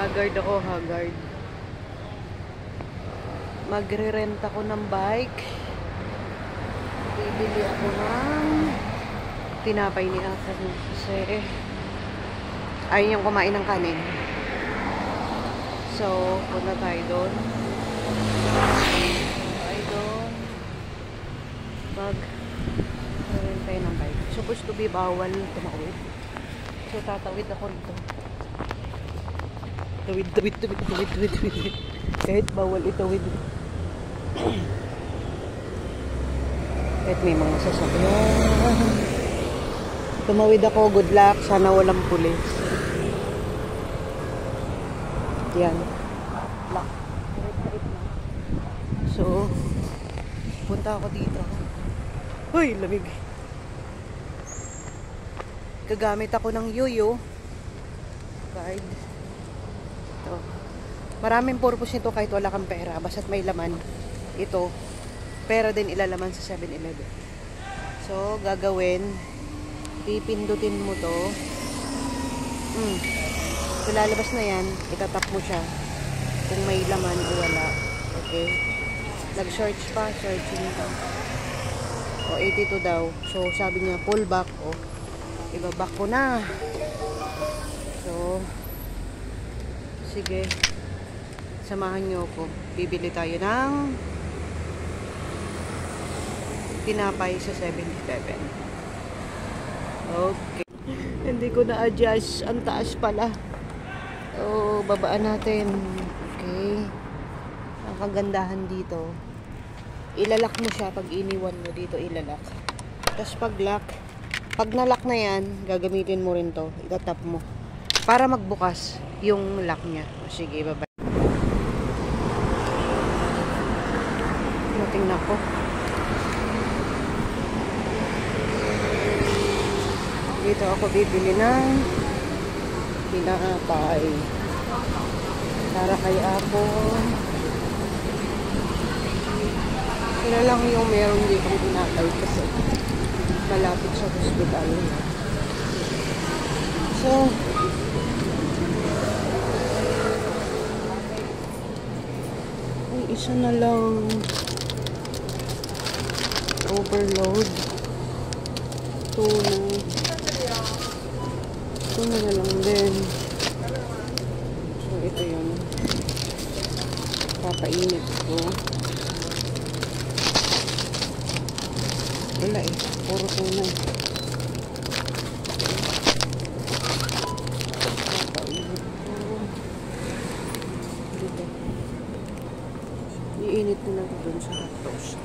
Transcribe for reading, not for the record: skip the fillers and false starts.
Haggard ako, haggard. Magre-rent ako ng bike. Bibili ako ng tinapay ni Ate kasi ayaw niyang kumain ng kanin. So, punta tayo doon. Mag-rent tayo ng bike. Supposed to be bawal tumawid. So, tatawid ako rito. Tawid. Kahit bawal itawid. Kahit may mga sasakyan. Tumawid ako, good luck. Sana walang pulis. Yan. Lock. So, punta ako dito. Uy, lamig. Gagamit ako ng yoyo. Guide. Ito. Maraming purpose nito kahit wala kang pera. Basta't may laman. Ito. Pera din ilalaman sa 7-Eleven. So, gagawin. Pipindutin mo to. So, lalabas na yan. Itatap mo siya. Kung may laman o wala. Okay. Nag-search pa. Searching pa. O, 82 daw. So, sabi niya, pull back. O, ibaback ko na. So, sige. Samahan niyo ako. Bibili tayo ng tinapay sa 7-Eleven. Okay. Hindi ko na-adjust. Ang taas pala. So, babaan natin. Okay. Ang kagandahan dito. Ilalak mo siya pag iniwan mo dito. Ilalak. Tapos pag lock. Pag na-lock na yan, gagamitin mo rin to. Itatap mo. Para magbukas yung lock niya. O, sige, babay. Tingnan ko. Dito ako bibili ng tinapay para kay Apo. Sila lang yung meron dito ng tinapay kasi malapit sa hospital. So, ay, isa na lang. Overload. Tuna na lang din. So, ito yun. Papainit ko. Wala eh. Puro tuna. Papainit ko. Dito. Iinit ko na dun sa hot toast.